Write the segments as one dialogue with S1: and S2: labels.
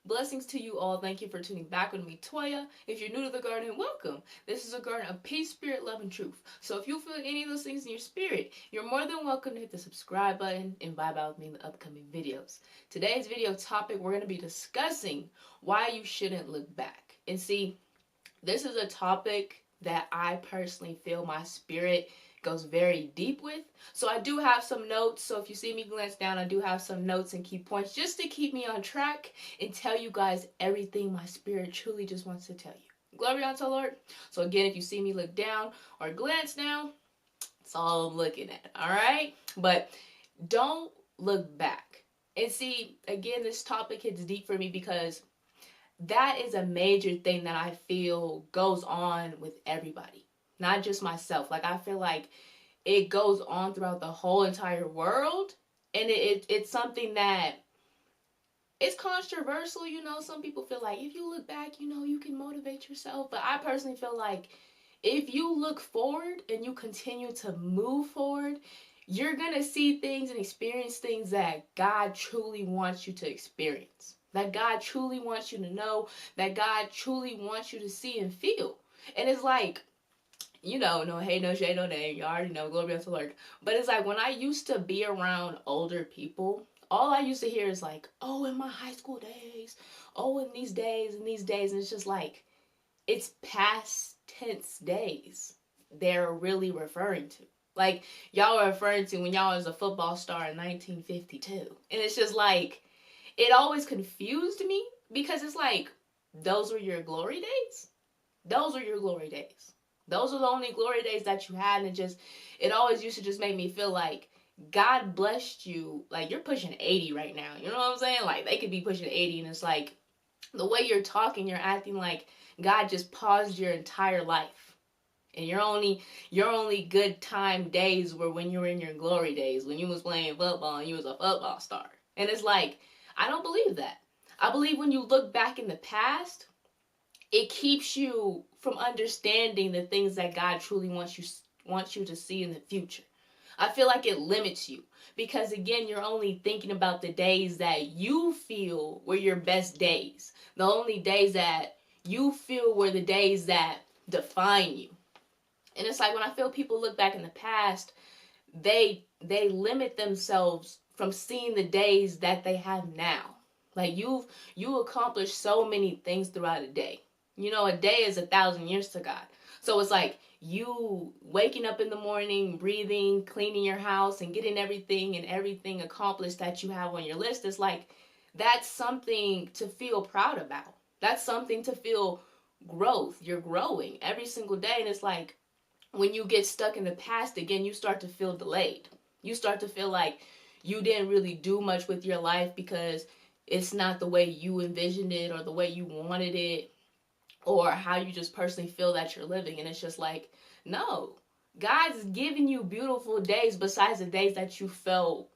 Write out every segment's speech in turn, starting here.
S1: Blessings to you all. Thank you for tuning back with me, Toya. If you're new to the garden, welcome. This is a garden of peace, spirit, love, and truth. So if you feel any of those things in your spirit, you're more than welcome to hit the subscribe button and vibe out with me in the upcoming videos. Today's video topic, we're going to be discussing why you shouldn't look back. And see, this is a topic that I personally feel my spirit goes very deep with. So I do have some notes. So if you see me glance down, I do have some notes and key points just to keep me on track and tell you guys everything my spirit truly just wants to tell you. Glory unto the Lord. So again, if you see me look down or glance down, that's all I'm looking at. All right. But don't look back. And see, again, this topic hits deep for me because that is a major thing that I feel goes on with everybody, not just myself. Like, I feel like it goes on throughout the whole entire world, and it's something that it's controversial. Some people feel like if you look back, you can motivate yourself. But I personally feel like if you look forward and you continue to move forward, you're going to see things and experience things that God truly wants you to experience, that God truly wants you to know, that God truly wants you to see and feel. And it's like, no hate, no shade, no name. You already know, glory be to the Lord. But it's like when I used to be around older people, all I used to hear is like, oh, in my high school days, oh, in these days, and these days. And it's just like, it's past tense days they're really referring to. Like, y'all were referring to when y'all was a football star in 1952. And it's just like, it always confused me because it's like, those were your glory days? Those are your glory days. Those are the only glory days that you had. And it always used to just make me feel like God blessed you. Like, you're pushing 80 right now. You know what I'm saying? Like, they could be pushing 80 and it's like, the way you're talking, you're acting like God just paused your entire life. And your only good time days were when you were in your glory days, when you was playing football and you was a football star. And it's like, I don't believe that. I believe when you look back in the past, it keeps you from understanding the things that God truly wants you to see in the future. I feel like it limits you because, again, you're only thinking about the days that you feel were your best days. The only days that you feel were the days that define you. And it's like when I feel people look back in the past, they limit themselves from seeing the days that they have now. Like, you accomplished so many things throughout a day. A day is 1,000 years to God. So it's like you waking up in the morning, breathing, cleaning your house, and getting everything accomplished that you have on your list. It's like, that's something to feel proud about. That's something to feel growth. You're growing every single day. And it's like, when you get stuck in the past, again, you start to feel delayed. You start to feel like you didn't really do much with your life because it's not the way you envisioned it or the way you wanted it, or how you just personally feel that you're living. And it's just like, no, God's giving you beautiful days besides the days that you felt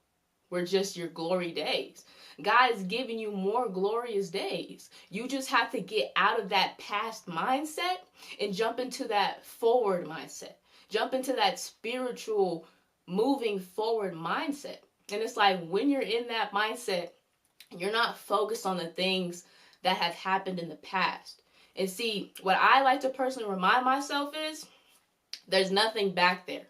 S1: were just your glory days. God is giving you more glorious days. You just have to get out of that past mindset and jump into that forward mindset. Jump into that spiritual moving forward mindset. And it's like, when you're in that mindset, you're not focused on the things that have happened in the past. And see, what I like to personally remind myself is, there's nothing back there.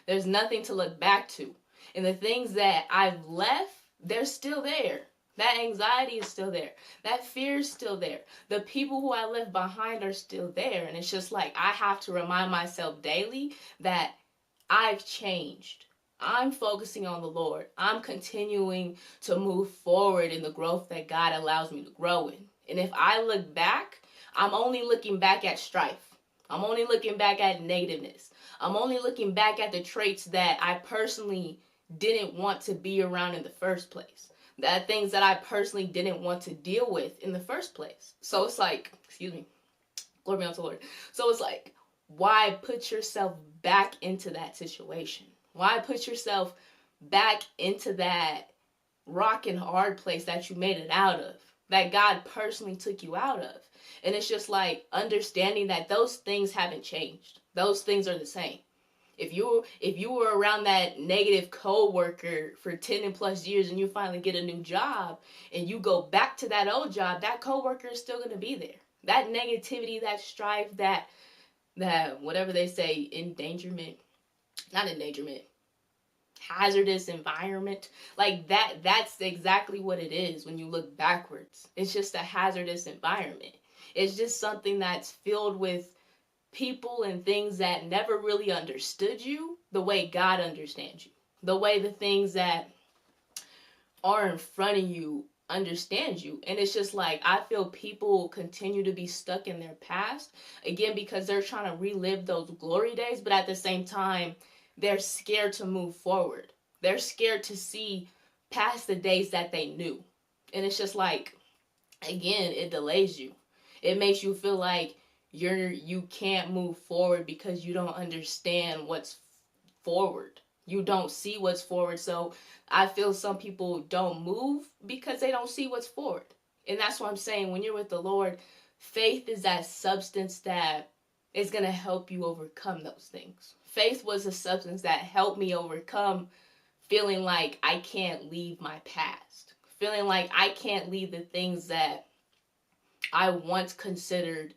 S1: There's nothing to look back to. And the things that I've left, they're still there. That anxiety is still there. That fear is still there. The people who I left behind are still there. And it's just like, I have to remind myself daily that I've changed. I'm focusing on the Lord. I'm continuing to move forward in the growth that God allows me to grow in. And if I look back, I'm only looking back at strife. I'm only looking back at negativeness. I'm only looking back at the traits that I personally didn't want to be around in the first place. That things that I personally didn't want to deal with in the first place. So it's like, glory be unto the Lord. So it's like, why put yourself back into that situation? Why put yourself back into that rock and hard place that you made it out of, that God personally took you out of? And it's just like understanding that those things haven't changed. Those things are the same. If you were around that negative coworker for 10 and plus years and you finally get a new job and you go back to that old job, that coworker is still going to be there. That negativity, that strife, that whatever they say, hazardous environment, like that's exactly what it is when you look backwards. It's just a hazardous environment. It's just something that's filled with people and things that never really understood you the way God understands you, the way the things that are in front of you understand you. And it's just like, I feel people continue to be stuck in their past, again, because they're trying to relive those glory days, but at the same time, they're scared to move forward. They're scared to see past the days that they knew. And it's just like, again, it delays you. It makes you feel like you can't move forward because you don't understand what's forward. You don't see what's forward. So I feel some people don't move because they don't see what's forward. And that's what I'm saying. When you're with the Lord, faith is that substance that is going to help you overcome those things. Faith was a substance that helped me overcome feeling like I can't leave my past. Feeling like I can't leave the things that I once considered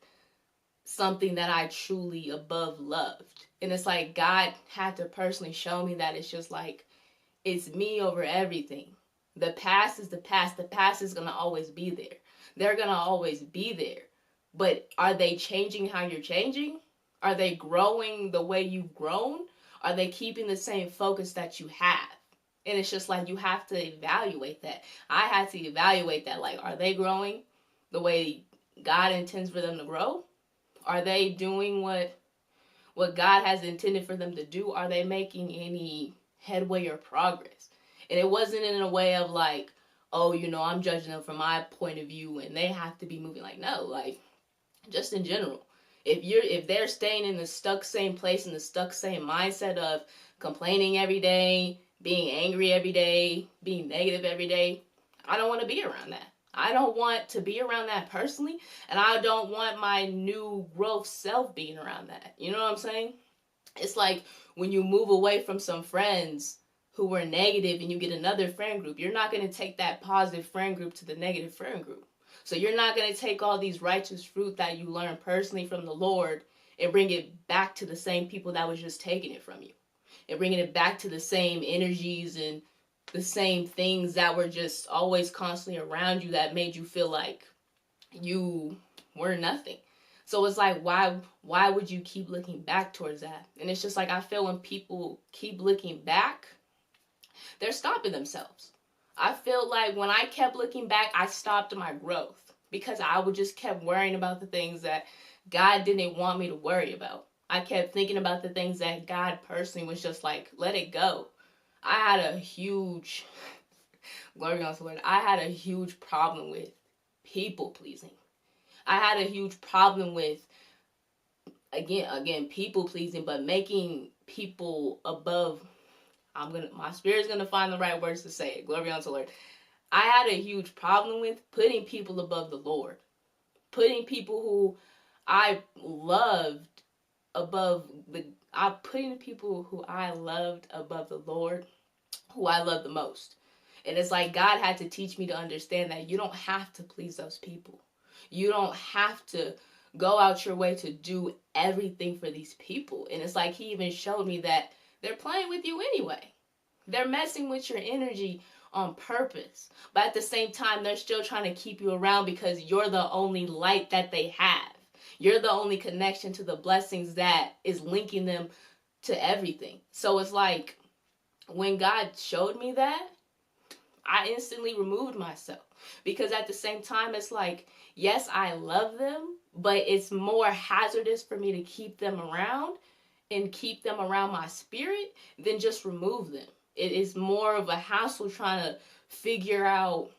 S1: something that I truly above loved. And it's like God had to personally show me that it's just like, it's me over everything. The past is the past. The past is going to always be there. They're going to always be there. But are they changing how you're changing? Are they growing the way you've grown? Are they keeping the same focus that you have? And it's just like, you have to evaluate that. I had to evaluate that. Like, are they growing the way God intends for them to grow? Are they doing what God has intended for them to do? Are they making any headway or progress? And it wasn't in a way of like, oh, I'm judging them from my point of view and they have to be moving. Like, no, like, just in general. If they're staying in the stuck same place, in the stuck same mindset of complaining every day, being angry every day, being negative every day, I don't want to be around that. I don't want to be around that personally, and I don't want my new growth self being around that. You know what I'm saying? It's like when you move away from some friends who were negative and you get another friend group, you're not going to take that positive friend group to the negative friend group. So you're not going to take all these righteous fruit that you learned personally from the Lord and bring it back to the same people that was just taking it from you. And bringing it back to the same energies and the same things that were just always constantly around you that made you feel like you were nothing. So it's like, why would you keep looking back towards that? And it's just like, I feel when people keep looking back, they're stopping themselves. I feel like when I kept looking back, I stopped my growth because I would just kept worrying about the things that God didn't want me to worry about. I kept thinking about the things that God personally was just like, let it go. I had a huge, glory on the Lord, I had a huge problem with people pleasing. I had a huge problem with, again, people pleasing, but making people above, my spirit's going to find the right words to say it. Glory on the Lord. I had a huge problem with putting people above the Lord. Putting people who I loved putting people who I loved above the Lord, who I love the most. And it's like God had to teach me to understand that you don't have to please those people. You don't have to go out your way to do everything for these people. And it's like He even showed me that they're playing with you anyway. They're messing with your energy on purpose. But at the same time, they're still trying to keep you around because you're the only light that they have. You're the only connection to the blessings that is linking them to everything. So it's like, when God showed me that, I instantly removed myself. Because at the same time, it's like, yes, I love them, but it's more hazardous for me to keep them around and keep them around my spirit than just remove them. It is more of a hassle trying to figure out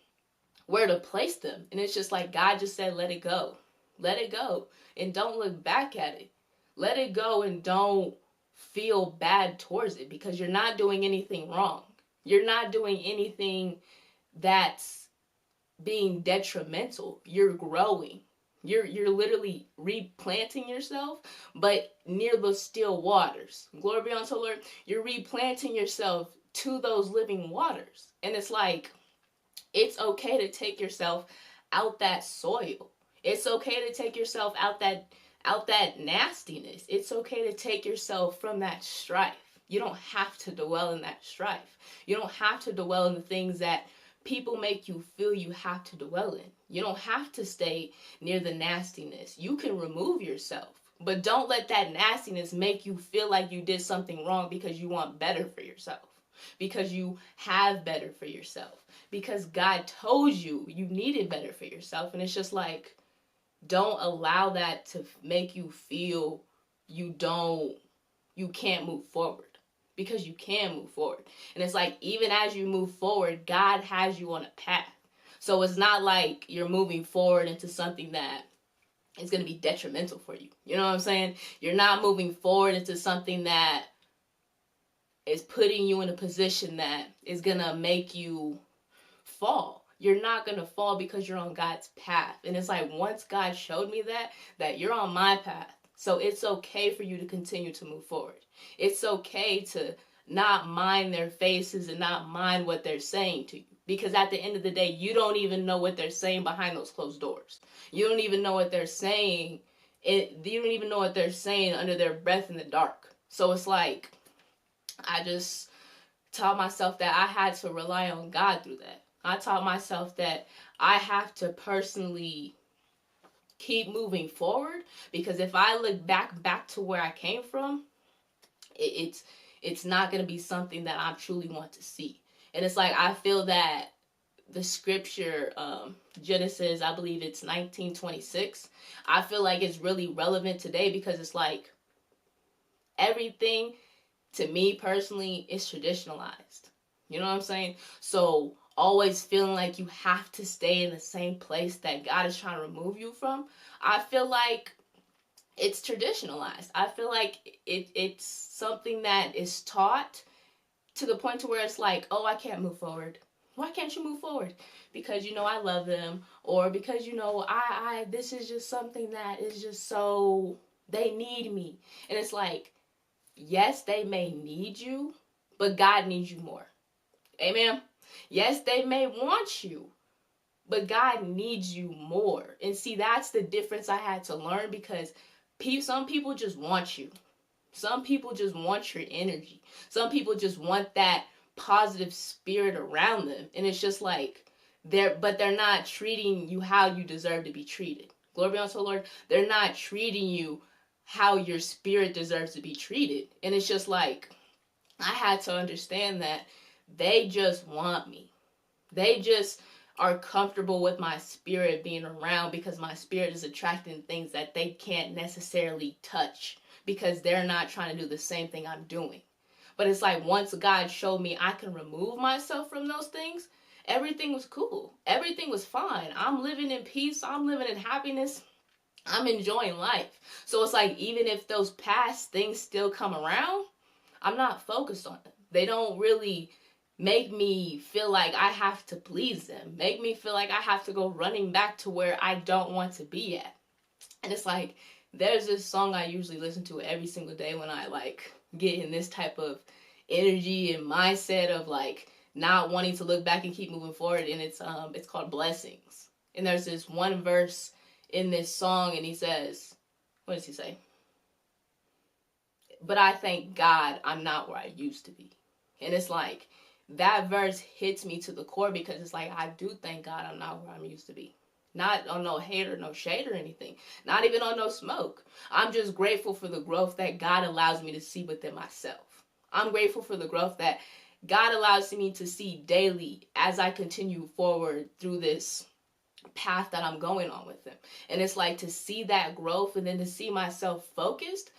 S1: where to place them. And it's just like God just said, let it go. Let it go. And don't look back at it. Let it go and don't feel bad towards it because you're not doing anything wrong. You're not doing anything that's being detrimental. You're growing. You're literally replanting yourself, but near the still waters. Glory be unto the Lord. You're replanting yourself to those living waters. And it's like, it's okay to take yourself out that soil. It's okay to take yourself out that nastiness. It's okay to take yourself from that strife. You don't have to dwell in that strife. You don't have to dwell in the things that people make you feel you have to dwell in. You don't have to stay near the nastiness. You can remove yourself. But don't let that nastiness make you feel like you did something wrong because you want better for yourself. Because you have better for yourself. Because God told you you needed better for yourself. And it's just like, don't allow that to make you feel you can't move forward. Because you can move forward. And it's like, even as you move forward, God has you on a path. So it's not like you're moving forward into something that is going to be detrimental for you. You know what I'm saying? You're not moving forward into something that is putting you in a position that is going to make you fall. You're not going to fall because you're on God's path. And it's like, once God showed me that you're on my path. So it's okay for you to continue to move forward. It's okay to not mind their faces and not mind what they're saying to you. Because at the end of the day, you don't even know what they're saying behind those closed doors. You don't even know what they're saying. You don't even know what they're saying under their breath in the dark. So it's like, I just taught myself that I had to rely on God through that. I taught myself that I have to personally keep moving forward, because if I look back to where I came from, it's not going to be something that I truly want to see. And it's like, I feel that the scripture, Genesis, I believe it's 19:26, I feel like it's really relevant today, because it's like, everything to me personally is traditionalized. You know what I'm saying? So always feeling like you have to stay in the same place that God is trying to remove you from, I feel like it's traditionalized. I feel like it's something that is taught to the point to where it's like, oh, I can't move forward. Why can't you move forward? Because, I love them, or because, I this is just something that is just so, they need me. And it's like, yes, they may need you, but God needs you more. Amen. Yes, they may want you, but God needs you more. And see, that's the difference I had to learn, because some people just want you. Some people just want your energy. Some people just want that positive spirit around them. And it's just like, they're not treating you how you deserve to be treated. Glory be unto the Lord. They're not treating you how your spirit deserves to be treated. And it's just like, I had to understand that they just want me. They just are comfortable with my spirit being around, because my spirit is attracting things that they can't necessarily touch, because they're not trying to do the same thing I'm doing. But it's like, once God showed me I can remove myself from those things, everything was cool. Everything was fine. I'm living in peace. I'm living in happiness. I'm enjoying life. So it's like, even if those past things still come around, I'm not focused on them. They don't really make me feel like I have to please them. Make me feel like I have to go running back to where I don't want to be at. And it's like, there's this song I usually listen to every single day when I like get in this type of energy and mindset of like not wanting to look back and keep moving forward. And it's called Blessings. And there's this one verse in this song, and he says, what does he say? But I thank God I'm not where I used to be. And it's like, that verse hits me to the core, because it's like, I do thank God I'm not where I used to be. Not on no hate or no shade or anything. Not even on no smoke. I'm just grateful for the growth that God allows me to see within myself. I'm grateful for the growth that God allows me to see daily as I continue forward through this path that I'm going on with Him. And it's like, to see that growth and then to see myself focused,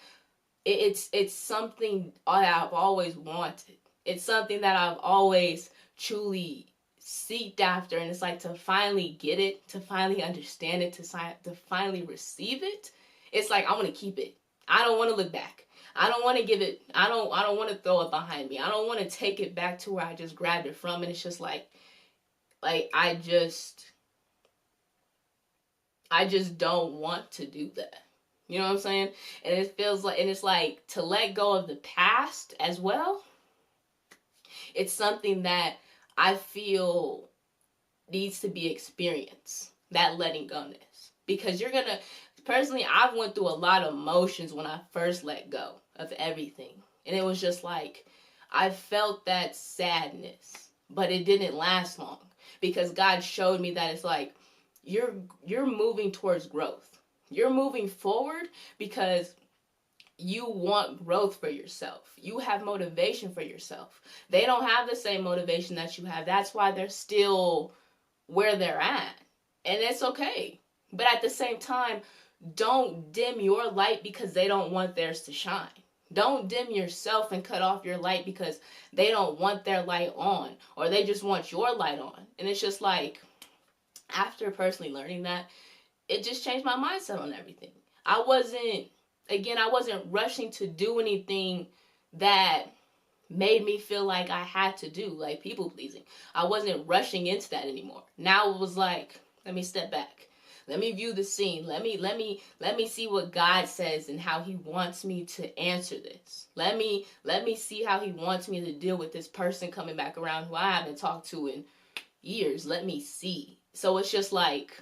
S1: it's something I've always wanted. It's something that I've always truly seeked after. And it's like, to finally get it, to finally understand it, to finally receive it, it's like, I want to keep it. I don't want to look back. I don't want to give it, I don't want to throw it behind me. I don't want to take it back to where I just grabbed it from. And it's just like I I just don't want to do that. You know what I'm saying? And it feels like, and it's like to let go of the past as well. It's something that I feel needs to be experienced, that letting go-ness. Because you're gonna, personally, I went through a lot of emotions when I first let go of everything. And it was just like, I felt that sadness, but it didn't last long. Because God showed me that it's like, you're moving towards growth. You're moving forward because you want growth for yourself. You have motivation for yourself. They don't have the same motivation that you have. That's why they're still where they're at. And it's okay. But at the same time, don't dim your light because they don't want theirs to shine. Don't dim yourself and cut off your light because they don't want their light on, or they just want your light on. And it's just like, after personally learning that, it just changed my mindset on everything. I wasn't rushing to do anything that made me feel like I had to do, like people pleasing. I wasn't rushing into that anymore. Now it was like, let me step back. Let me view the scene. Let me see what God says and how he wants me to answer this. Let me see how he wants me to deal with this person coming back around who I haven't talked to in years. Let me see. So it's just like,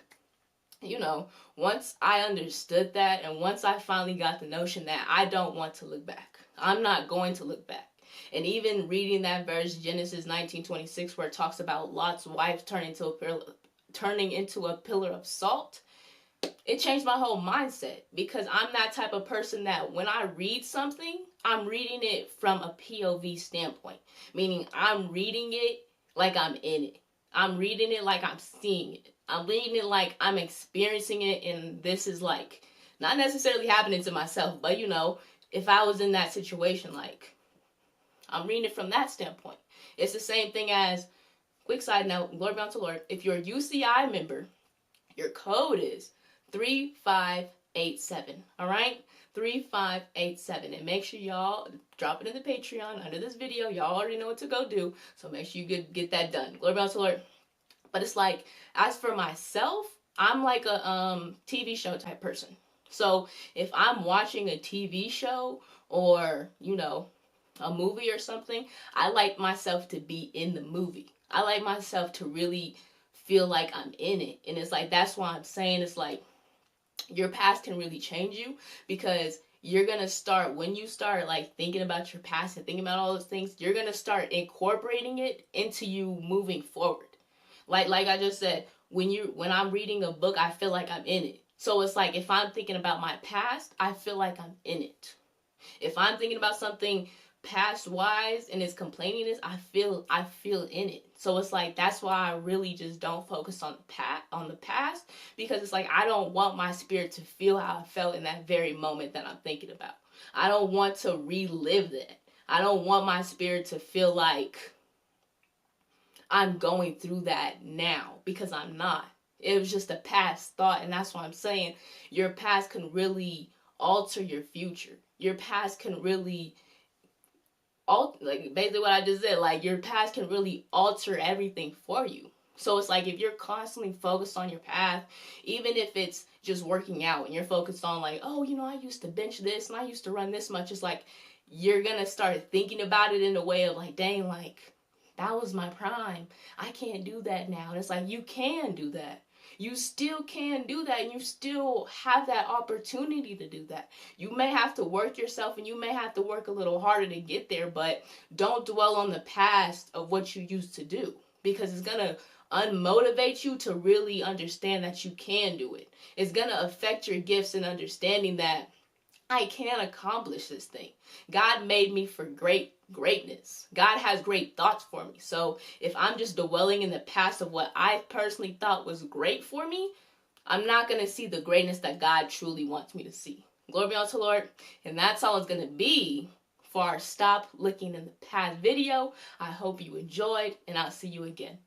S1: you know, once I understood that, and once I finally got the notion that I don't want to look back, I'm not going to look back. And even reading that verse, Genesis 19:26, where it talks about Lot's wife turning into a pillar of salt, it changed my whole mindset, because I'm that type of person that when I read something, I'm reading it from a POV standpoint, meaning I'm reading it like I'm in it. I'm reading it like I'm seeing it. I'm reading it like I'm experiencing it, and this is like not necessarily happening to myself, but you know, if I was in that situation, like I'm reading it from that standpoint. It's the same thing as, quick side note, glory be unto the Lord, if you're a UCI member, your code is 3587. All right? 3587. And make sure y'all drop it in the Patreon under this video. Y'all already know what to go do, so make sure you get that done. Glory be unto the Lord. But it's like, as for myself, I'm like a TV show type person. So if I'm watching a TV show or, you know, a movie or something, I like myself to be in the movie. I like myself to really feel like I'm in it. And it's like, that's why I'm saying, it's like, your past can really change you, because you're going to start, when you start like thinking about your past and thinking about all those things, you're going to start incorporating it into you moving forward. Like I just said, when I'm reading a book, I feel like I'm in it. So it's like, if I'm thinking about my past, I feel like I'm in it. If I'm thinking about something past wise and it's complainingness, I feel in it. So it's like, that's why I really just don't focus on the past, because it's like, I don't want my spirit to feel how I felt in that very moment that I'm thinking about. I don't want to relive that. I don't want my spirit to feel like I'm going through that now, because I'm not. It was just a past thought, and that's why I'm saying your past can really alter your future. Your past can really like basically what I just said, like your past can really alter everything for you. So it's like, if you're constantly focused on your path, even if it's just working out and you're focused on like, oh, you know, I used to bench this and I used to run this much, it's like you're gonna start thinking about it in a way of like, dang, like that was my prime. I can't do that now. And it's like, you can do that. You still can do that, and you still have that opportunity to do that. You may have to work yourself, and you may have to work a little harder to get there, but don't dwell on the past of what you used to do, because it's going to unmotivate you to really understand that you can do it. It's going to affect your gifts and understanding that I can accomplish this thing. God made me for greatness. God has great thoughts for me. So if I'm just dwelling in the past of what I personally thought was great for me, I'm not going to see the greatness that God truly wants me to see. Glory be unto the Lord. And that's all it's going to be for our Stop Looking in the Past video. I hope you enjoyed, and I'll see you again.